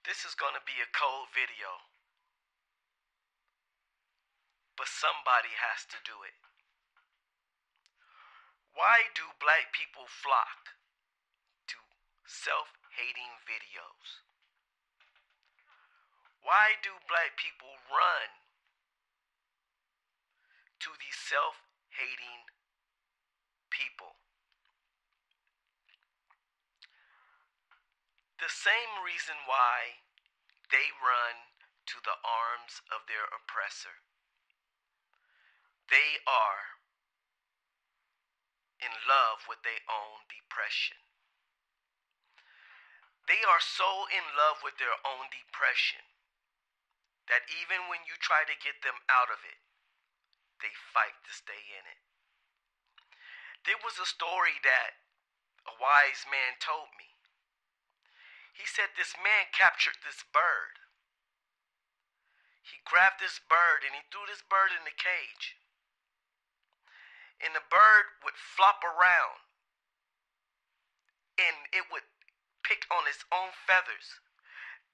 This is gonna be a cold video, but somebody has to do it. Why do black people flock to self-hating videos? Why do black people run to these self-hating people? The same reason why they run to the arms of their oppressor. They are in love with their own depression. They are so in love with their own depression that even when you try to get them out of it, they fight to stay in it. There was a story that a wise man told me. He said this man captured this bird. He grabbed this bird and he threw this bird in the cage. And the bird would flop around and it would pick on its own feathers.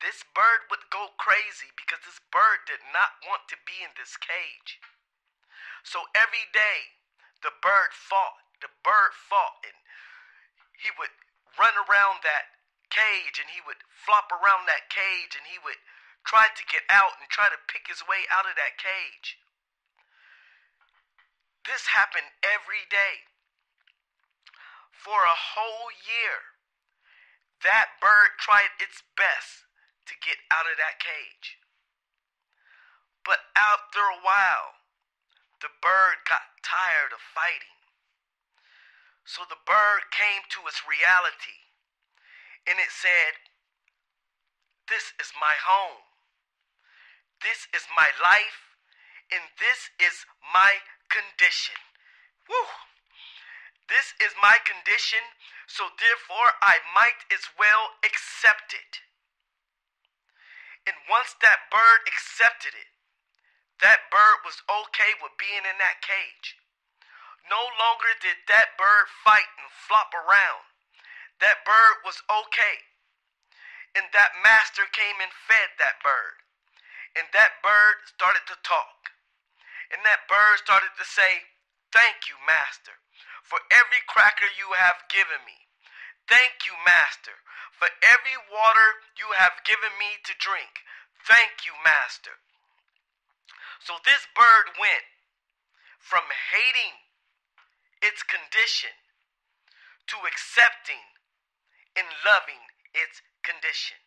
This bird would go crazy because this bird did not want to be in this cage. So every day the bird fought, and he would run around that cage and he would flop around that cage and he would try to get out and try to pick his way out of that cage. This happened every day for a whole year. That bird tried its best to get out of that cage. But after a while, the bird got tired of fighting. So the bird came to its reality and it said, "This is my home. This is my life, and this is my condition. Woo! This is my condition, so therefore I might as well accept it." And once that bird accepted it, that bird was okay with being in that cage. No longer did that bird fight and flop around. That bird was okay. And that master came and fed that bird. And that bird started to talk. And that bird started to say, "Thank you, master, for every cracker you have given me. Thank you, master, for every water you have given me to drink. Thank you, master." So this bird went from hating its condition to accepting and loving its condition.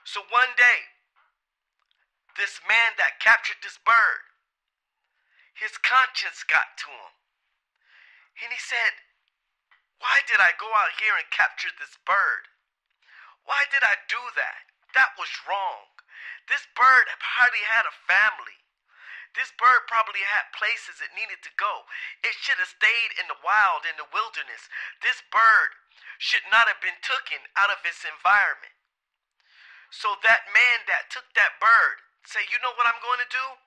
So one day, this man that captured this bird, his conscience got to him. And he said, "Why did I go out here and capture this bird? Why did I do that? That was wrong. This bird hardly had a family. This bird probably had places it needed to go. It should have stayed in the wild, in the wilderness. This bird should not have been taken out of its environment." So that man that took that bird said, "You know what I'm going to do?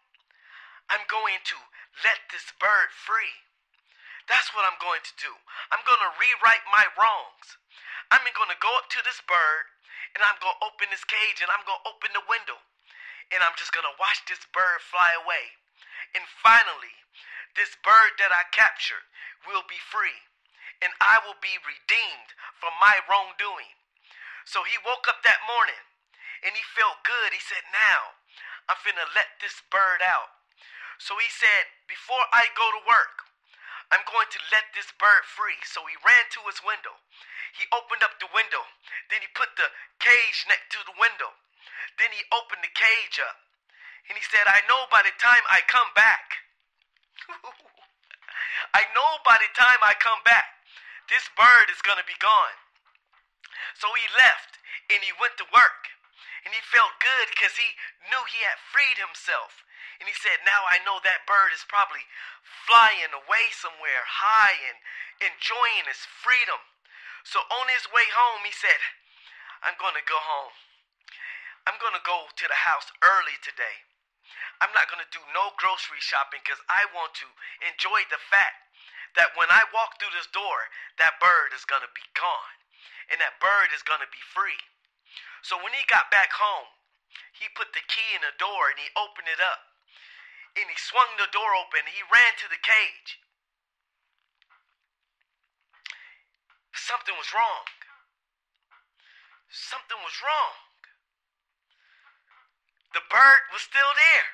I'm going to let this bird free. That's what I'm going to do. I'm going to rewrite my wrongs. I'm going to go up to this bird and I'm going to open this cage and I'm going to open the window. And I'm just going to watch this bird fly away. And finally, this bird that I captured will be free. And I will be redeemed from my wrongdoing." So he woke up that morning and he felt good. He said, "Now I'm finna let this bird out." So he said, "Before I go to work, I'm going to let this bird free." So he ran to his window. He opened up the window. Then he put the cage next to the window. Then he opened the cage up. And he said, "I know by the time I come back, I know by the time I come back, this bird is going to be gone." So he left and he went to work. And he felt good because he knew he had freed himself. And he said, "Now I know that bird is probably flying away somewhere high and enjoying his freedom." So on his way home, he said, "I'm going to go home. I'm going to go to the house early today. I'm not going to do no grocery shopping because I want to enjoy the fact that when I walk through this door, that bird is going to be gone. And that bird is going to be free." So when he got back home, he put the key in the door and he opened it up. And he swung the door open and he ran to the cage. Something was wrong. Something was wrong. The bird was still there.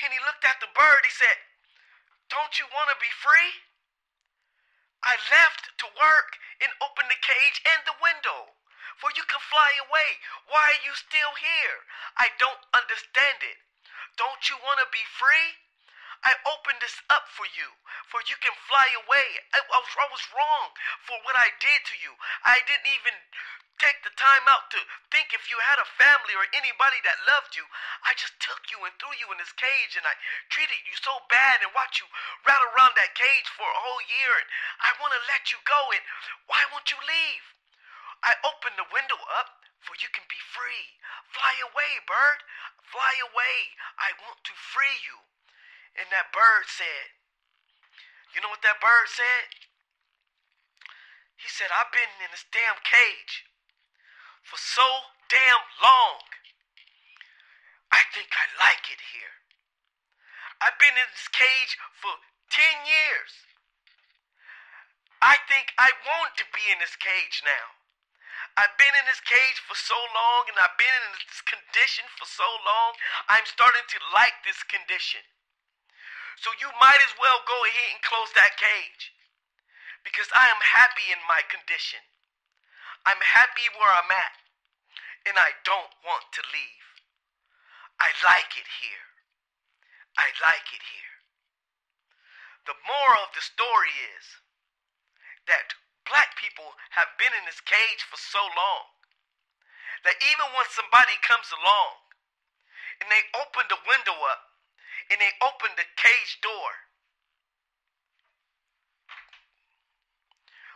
And he looked at the bird. He said, "Don't you want to be free? I left to work and opened the cage and the window, for you can fly away. Why are you still here? I don't understand it. Don't you want to be free? I opened this up for you can fly away. I was wrong for what I did to you. I didn't even take the time out to think if you had a family or anybody that loved you. I just took you and threw you in this cage, and I treated you so bad and watched you rattle around that cage for a whole year, and I want to let you go, and why won't you leave? I opened the window up for you can be free. Fly away, bird. Fly away. I want to free you." And that bird said, you know what that bird said? He said, "I've been in this damn cage for so damn long. I think I like it here. I've been in this cage for 10 years. I think I want to be in this cage now. I've been in this cage for so long and I've been in this condition for so long, I'm starting to like this condition. So you might as well go ahead and close that cage, because I am happy in my condition. I'm happy where I'm at, and I don't want to leave. I like it here. I like it here." The moral of the story is that black people have been in this cage for so long that even when somebody comes along and they open the window up and they open the cage door,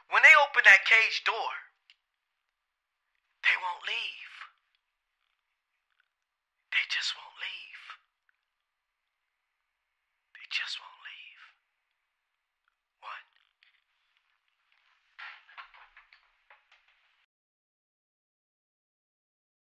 when they open that cage door, they won't leave.